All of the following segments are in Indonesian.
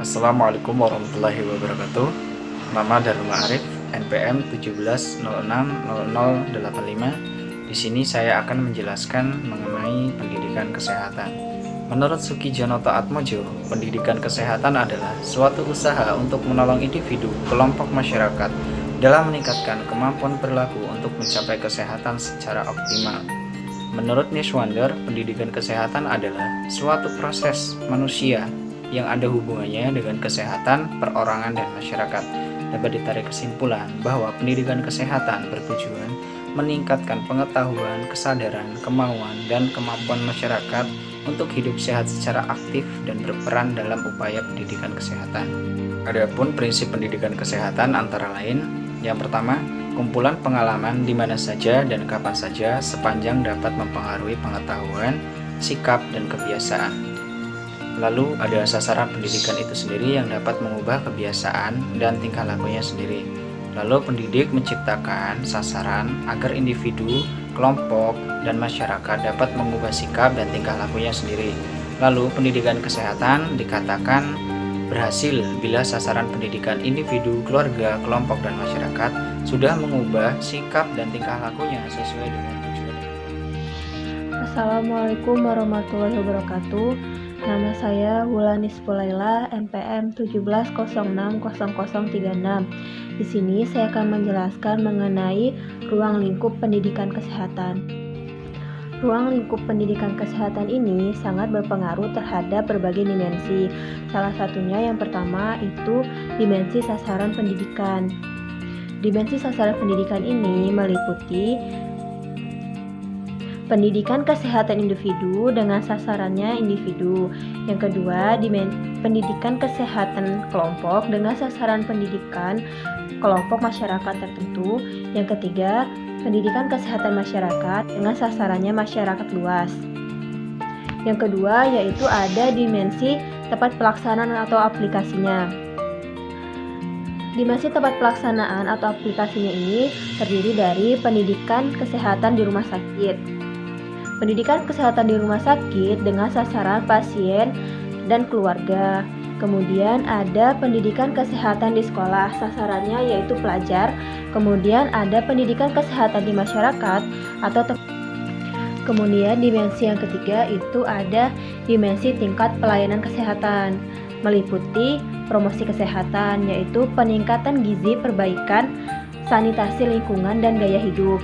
Assalamualaikum warahmatullahi wabarakatuh. Nama Darul Ma'arif, NPM 17060085. Di sini saya akan menjelaskan mengenai pendidikan kesehatan. Menurut Sukijonoto Atmojo, pendidikan kesehatan adalah suatu usaha untuk menolong individu, kelompok masyarakat dalam meningkatkan kemampuan perilaku untuk mencapai kesehatan secara optimal. Menurut Niswander, pendidikan kesehatan adalah suatu proses manusia yang ada hubungannya dengan kesehatan, perorangan, dan masyarakat. Dapat ditarik kesimpulan bahwa pendidikan kesehatan bertujuan meningkatkan pengetahuan, kesadaran, kemauan, dan kemampuan masyarakat untuk hidup sehat secara aktif dan berperan dalam upaya pendidikan kesehatan. Adapun prinsip pendidikan kesehatan antara lain, yang pertama, kumpulan pengalaman di mana saja dan kapan saja sepanjang dapat mempengaruhi pengetahuan, sikap, dan kebiasaan. Lalu ada sasaran pendidikan itu sendiri yang dapat mengubah kebiasaan dan tingkah lakunya sendiri. Lalu pendidik menciptakan sasaran agar individu, kelompok, dan masyarakat dapat mengubah sikap dan tingkah lakunya sendiri. Lalu pendidikan kesehatan dikatakan berhasil bila sasaran pendidikan individu, keluarga, kelompok, dan masyarakat sudah mengubah sikap dan tingkah lakunya sesuai dengan tujuan. Assalamualaikum warahmatullahi wabarakatuh. Nama saya Wulanis Pulaila, NPM 17060036. Di sini saya akan menjelaskan mengenai ruang lingkup pendidikan kesehatan. Ruang lingkup pendidikan kesehatan ini sangat berpengaruh terhadap berbagai dimensi. Salah satunya yang pertama itu dimensi sasaran pendidikan. Dimensi sasaran pendidikan ini meliputi pendidikan kesehatan individu dengan sasarannya individu. Yang kedua, pendidikan kesehatan kelompok dengan sasaran pendidikan kelompok masyarakat tertentu. Yang ketiga, pendidikan kesehatan masyarakat dengan sasarannya masyarakat luas. Yang kedua, yaitu ada dimensi tempat pelaksanaan atau aplikasinya. Dimensi tempat pelaksanaan atau aplikasinya ini terdiri dari pendidikan kesehatan di rumah sakit. Pendidikan kesehatan di rumah sakit dengan sasaran pasien dan keluarga. Kemudian ada pendidikan kesehatan di sekolah, sasarannya yaitu pelajar. Kemudian ada pendidikan kesehatan di masyarakat atau kemudian dimensi yang ketiga itu ada dimensi tingkat pelayanan kesehatan, meliputi promosi kesehatan yaitu peningkatan gizi, perbaikan sanitasi lingkungan dan gaya hidup.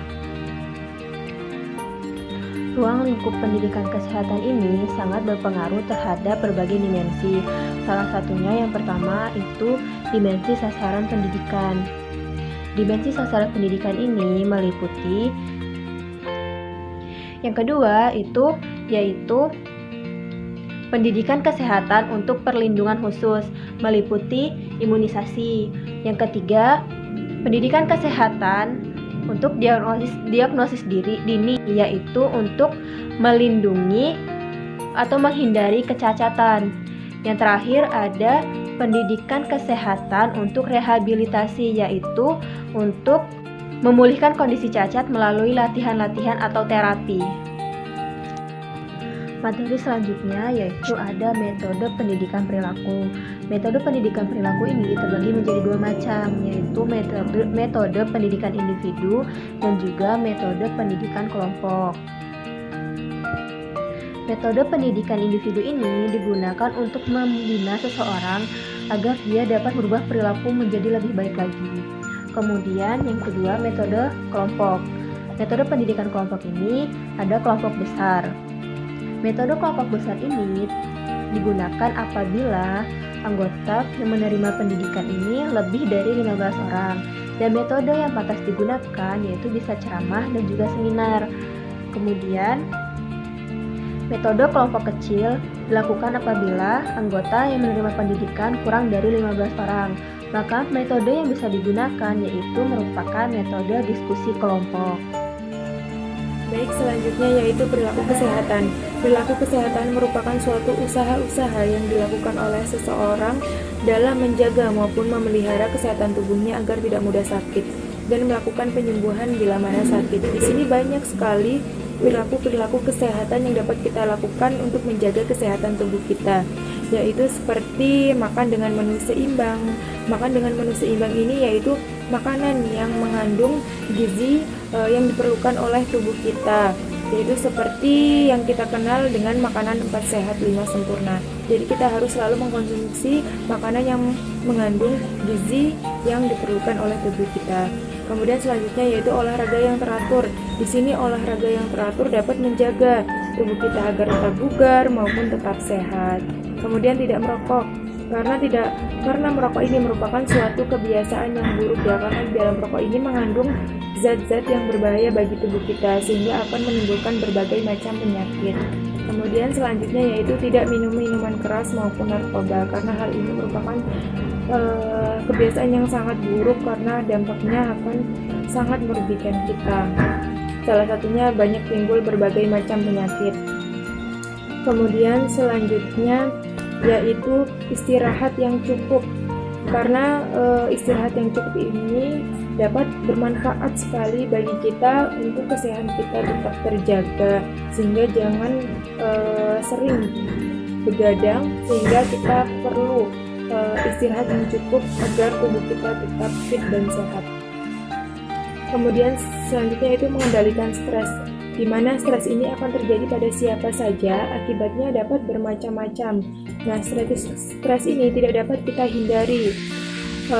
Ruang lingkup pendidikan kesehatan ini sangat berpengaruh terhadap berbagai dimensi. Salah satunya yang pertama itu dimensi sasaran pendidikan. Dimensi sasaran pendidikan ini meliputi yang kedua itu yaitu pendidikan kesehatan untuk perlindungan khusus, meliputi imunisasi. Yang ketiga, pendidikan kesehatan untuk diagnosis dini, yaitu untuk melindungi atau menghindari kecacatan. Yang terakhir ada pendidikan kesehatan untuk rehabilitasi, yaitu untuk memulihkan kondisi cacat melalui latihan-latihan atau terapi. Materi selanjutnya yaitu ada metode pendidikan perilaku. Metode pendidikan perilaku ini terbagi menjadi dua macam, yaitu metode pendidikan individu dan juga metode pendidikan kelompok. Metode pendidikan individu ini digunakan untuk membina seseorang agar dia dapat berubah perilaku menjadi lebih baik lagi. Kemudian yang kedua, metode kelompok. Metode pendidikan kelompok ini ada kelompok besar. Metode kelompok besar ini digunakan apabila anggota yang menerima pendidikan ini lebih dari 15 orang. Dan metode yang pantas digunakan yaitu bisa ceramah dan juga seminar. Kemudian, metode kelompok kecil dilakukan apabila anggota yang menerima pendidikan kurang dari 15 orang. Maka metode yang bisa digunakan yaitu merupakan metode diskusi kelompok. Baik, selanjutnya yaitu perilaku kesehatan. Perilaku kesehatan merupakan suatu usaha-usaha yang dilakukan oleh seseorang dalam menjaga maupun memelihara kesehatan tubuhnya agar tidak mudah sakit dan melakukan penyembuhan bila mana sakit. Di sini banyak sekali perilaku kesehatan yang dapat kita lakukan untuk menjaga kesehatan tubuh kita. yaitu seperti makan dengan menu seimbang. Makan dengan menu seimbang ini yaitu makanan yang mengandung gizi yang diperlukan oleh tubuh kita, yaitu seperti yang kita kenal dengan makanan 4 sehat 5 sempurna. Jadi kita harus selalu mengkonsumsi makanan yang mengandung gizi yang diperlukan oleh tubuh kita. Kemudian selanjutnya yaitu olahraga yang teratur. Di sini olahraga yang teratur dapat menjaga tubuh kita agar tetap bugar maupun tetap sehat. Kemudian tidak merokok. Karena merokok ini merupakan suatu kebiasaan yang buruk ya, karena di dalam rokok ini mengandung zat-zat yang berbahaya bagi tubuh kita sehingga akan menimbulkan berbagai macam penyakit. Kemudian selanjutnya yaitu tidak minum minuman keras maupun narkoba, karena hal ini merupakan kebiasaan yang sangat buruk karena dampaknya akan sangat merugikan kita. Salah satunya banyak timbul berbagai macam penyakit. Kemudian selanjutnya yaitu istirahat yang cukup, karena istirahat yang cukup ini dapat bermanfaat sekali bagi kita untuk kesehatan kita tetap terjaga, sehingga jangan sering begadang, sehingga kita perlu istirahat yang cukup agar tubuh kita tetap fit dan sehat. Kemudian selanjutnya itu mengendalikan stres, di mana stres ini akan terjadi pada siapa saja, akibatnya dapat bermacam-macam. Nah, stres ini tidak dapat kita hindari.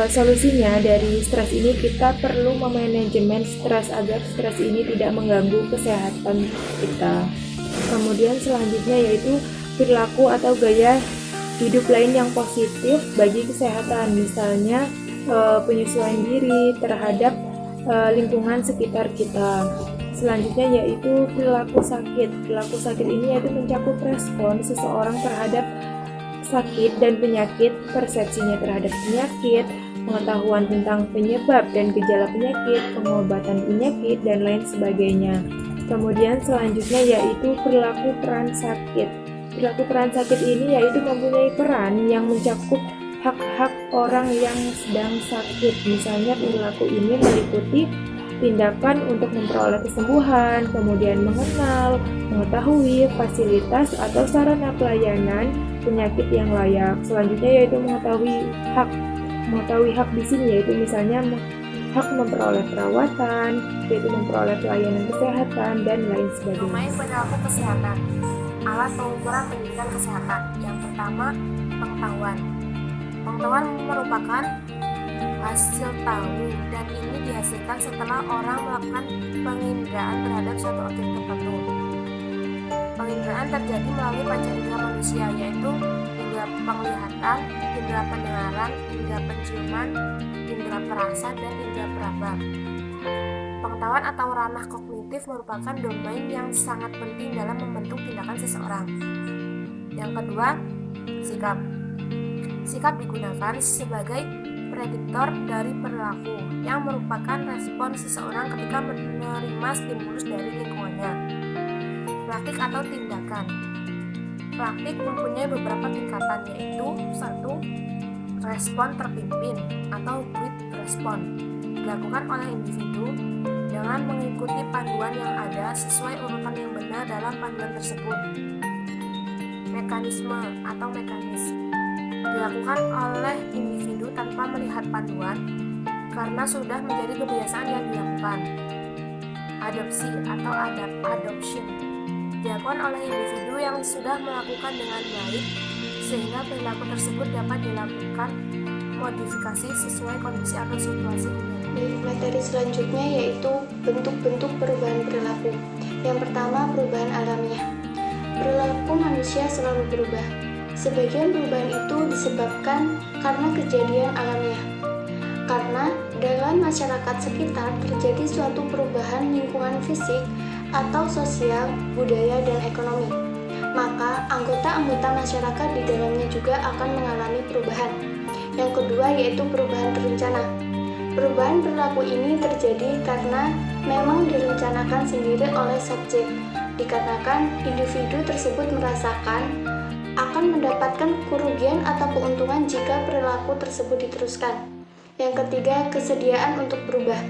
Solusinya dari stres ini kita perlu memanajemen stres agar stres ini tidak mengganggu kesehatan kita. Kemudian selanjutnya yaitu perilaku atau gaya hidup lain yang positif bagi kesehatan, misalnya penyesuaian diri terhadap lingkungan sekitar kita. Selanjutnya yaitu perilaku sakit. Perilaku sakit ini yaitu mencakup respon seseorang terhadap sakit dan penyakit, persepsinya terhadap penyakit, pengetahuan tentang penyebab dan gejala penyakit, pengobatan penyakit, dan lain sebagainya. Kemudian selanjutnya yaitu perilaku peran sakit. Perilaku peran sakit ini yaitu mempunyai peran yang mencakup hak-hak orang yang sedang sakit. Misalnya perilaku ini meliputi tindakan untuk memperoleh kesembuhan, kemudian mengenal, mengetahui fasilitas atau sarana pelayanan penyakit yang layak. Selanjutnya yaitu mengetahui hak. Mengetahui hak di sini yaitu misalnya hak memperoleh perawatan, yaitu memperoleh pelayanan kesehatan dan lain sebagainya. Domain perilaku kesehatan. Alat pengukuran pendidikan kesehatan. Yang pertama, pengetahuan. Pengetahuan merupakan hasil tahu, dan ini dihasilkan setelah orang melakukan penginderaan terhadap suatu objek tertentu. Penginderaan terjadi melalui panca indera manusia, yaitu indera penglihatan, indera pendengaran, indera penciuman, indera perasa, dan indera peraba. Pengetahuan atau ranah kognitif merupakan domain yang sangat penting dalam membentuk tindakan seseorang. Yang kedua, sikap. Sikap digunakan sebagai prediktor dari perilaku yang merupakan respon seseorang ketika menerima stimulus dari lingkungannya. Praktik atau tindakan. Praktik mempunyai beberapa tingkatan, yaitu 1. Respon terpimpin atau guided respon, dilakukan oleh individu dengan mengikuti panduan yang ada sesuai urutan yang benar dalam panduan tersebut. Mekanisme atau mekanis, dilakukan oleh individu tanpa melihat panduan karena sudah menjadi kebiasaan yang dilakukan. Adopsi atau adoption, dilakukan oleh individu yang sudah melakukan dengan baik sehingga perilaku tersebut dapat dilakukan modifikasi sesuai kondisi atau situasi. Materi selanjutnya yaitu bentuk-bentuk perubahan perilaku. Yang pertama, perubahan alamiah. Perilaku manusia selalu berubah. Sebagian perubahan itu disebabkan karena kejadian alamiah. Karena dalam masyarakat sekitar terjadi suatu perubahan lingkungan fisik atau sosial, budaya, dan ekonomi, maka anggota-anggota masyarakat di dalamnya juga akan mengalami perubahan. Yang kedua yaitu perubahan terencana. Perubahan perilaku ini terjadi karena memang direncanakan sendiri oleh subjek, dikarenakan individu tersebut merasakan akan mendapatkan kerugian atau keuntungan jika perilaku tersebut diteruskan. Yang ketiga, kesediaan untuk berubah.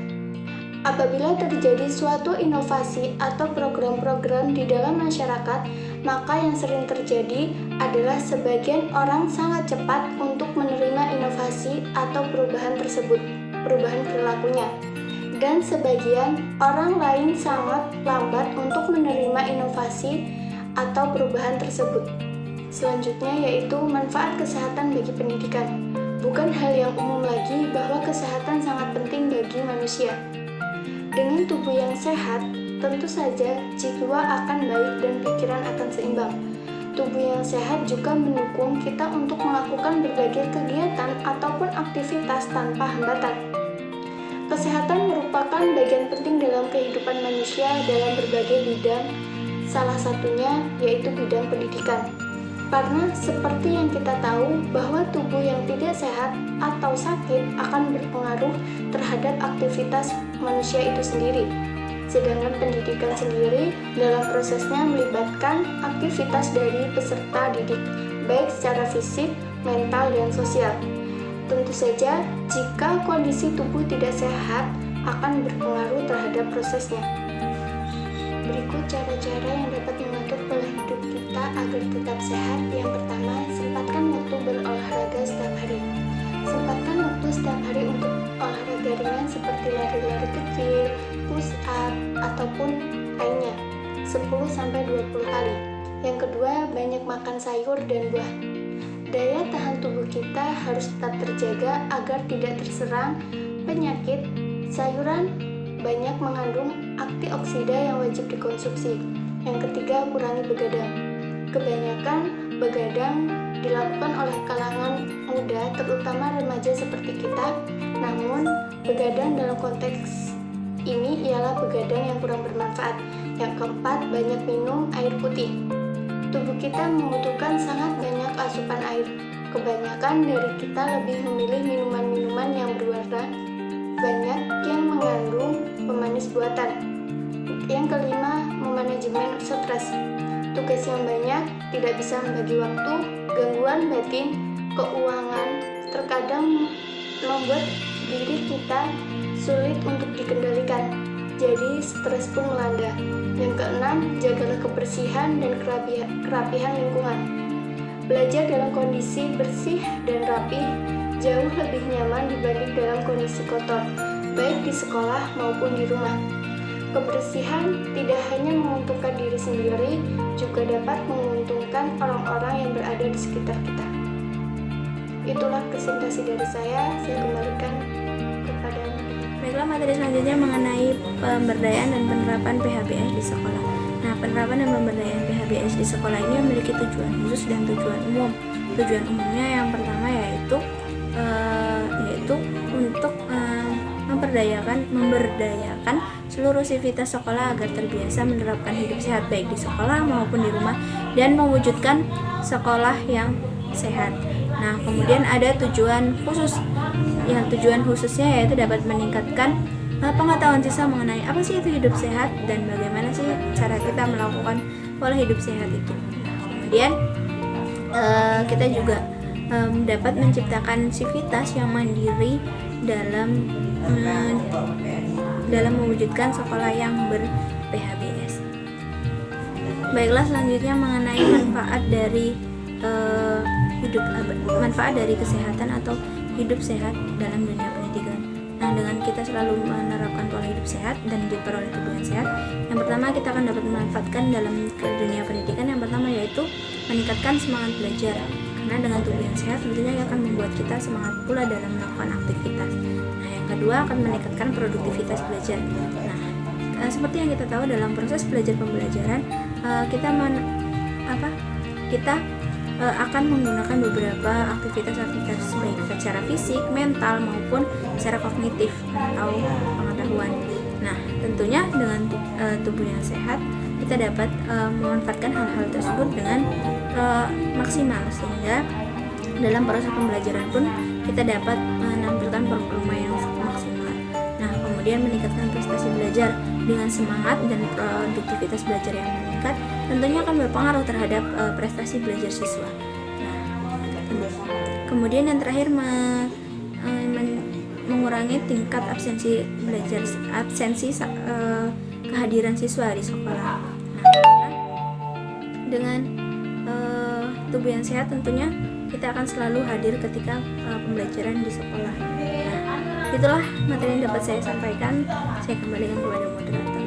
Apabila terjadi suatu inovasi atau program-program di dalam masyarakat, maka yang sering terjadi adalah sebagian orang sangat cepat untuk menerima inovasi atau perubahan tersebut, perubahan perilakunya. Dan sebagian orang lain sangat lambat untuk menerima inovasi atau perubahan tersebut. Selanjutnya yaitu manfaat kesehatan bagi pendidikan. Bukan hal yang umum lagi bahwa kesehatan sangat penting bagi manusia. Dengan tubuh yang sehat, tentu saja jiwa akan baik dan pikiran akan seimbang. Tubuh yang sehat juga mendukung kita untuk melakukan berbagai kegiatan ataupun aktivitas tanpa hambatan. Kesehatan merupakan bagian penting dalam kehidupan manusia dalam berbagai bidang, salah satunya yaitu bidang pendidikan. Karena seperti yang kita tahu bahwa tubuh yang tidak sehat atau sakit akan berpengaruh terhadap aktivitas manusia itu sendiri. Sedangkan pendidikan sendiri dalam prosesnya melibatkan aktivitas dari peserta didik, baik secara fisik, mental, dan sosial. Tentu saja, jika kondisi tubuh tidak sehat akan berpengaruh terhadap prosesnya. Berikut cara-cara yang dapat mengatur pola hidup kita agar tetap sehat. Yang pertama, sempatkan waktu berolahraga setiap hari. Sempatkan waktu setiap hari untuk olahraga ringan seperti lari-lari kecil, push up, ataupun lainnya 10-20 kali. Yang kedua, banyak makan sayur dan buah. Daya tahan tubuh kita harus tetap terjaga agar tidak terserang penyakit. Sayuran banyak mengandung antioksida yang wajib dikonsumsi. Yang ketiga, kurangi begadang. Kebanyakan begadang dilakukan oleh kalangan muda, terutama remaja seperti kita. Namun, begadang dalam konteks ini ialah begadang yang kurang bermanfaat. Yang keempat, banyak minum air putih. Tubuh kita membutuhkan sangat banyak asupan air. Kebanyakan dari kita lebih memilih minuman-minuman yang berwarna banyak yang mengandung pemanis buatan. Yang kelima, memanajemen stres. Tugas yang banyak, tidak bisa membagi waktu, gangguan batin, keuangan, terkadang membuat diri kita sulit untuk dikendalikan. Jadi stres pun melanda. Yang keenam, jagalah kebersihan dan kerapihan lingkungan. Belajar dalam kondisi bersih dan rapi jauh lebih nyaman dibanding dalam kondisi kotor, baik di sekolah maupun di rumah. Kebersihan tidak hanya menguntungkan diri sendiri, juga dapat menguntungkan orang-orang yang berada di sekitar kita. Itulah presentasi dari saya kembalikan kepada. Baiklah, materi selanjutnya mengenai pemberdayaan dan penerapan PHBS di sekolah. Nah, penerapan dan pemberdayaan PHBS di sekolah ini memiliki tujuan khusus dan tujuan umum. Tujuan umumnya yang pertama yaitu untuk memberdayakan seluruh sivitas sekolah agar terbiasa menerapkan hidup sehat baik di sekolah maupun di rumah dan mewujudkan sekolah yang sehat. Nah, kemudian ada tujuan khusus. Yang tujuan khususnya yaitu dapat meningkatkan pengetahuan siswa mengenai apa sih itu hidup sehat dan bagaimana sih cara kita melakukan pola hidup sehat itu. Kemudian kita juga dapat menciptakan sivitas yang mandiri dalam mewujudkan sekolah yang ber-PHBS. Baiklah, selanjutnya mengenai manfaat dari kesehatan atau hidup sehat dalam dunia pendidikan. Nah, dengan kita selalu menerapkan pola hidup sehat dan diperoleh tubuh yang sehat, yang pertama kita akan dapat memanfaatkan dalam dunia pendidikan. Yang pertama yaitu meningkatkan semangat belajar. Karena dengan tubuh yang sehat tentunya akan membuat kita semangat pula dalam melakukan aktivitas. Nah, yang kedua akan meningkatkan produktivitas belajar. Nah, seperti yang kita tahu dalam proses belajar pembelajaran kita akan menggunakan beberapa aktivitas baik secara fisik, mental maupun secara kognitif atau pengetahuan. Nah, tentunya dengan tubuh yang sehat kita dapat memanfaatkan hal-hal tersebut dengan maksimal, sehingga dalam proses pembelajaran pun kita dapat menampilkan performa yang maksimal. Nah, kemudian meningkatkan prestasi belajar dengan semangat dan produktivitas belajar yang meningkat tentunya akan berpengaruh terhadap prestasi belajar siswa. Nah, kemudian yang terakhir mengurangi tingkat absensi belajar, kehadiran siswa di sekolah. Nah, dengan tubuh yang sehat tentunya kita akan selalu hadir ketika pembelajaran di sekolah. Nah, itulah materi yang dapat saya sampaikan. Saya kembalikan kepada moderator.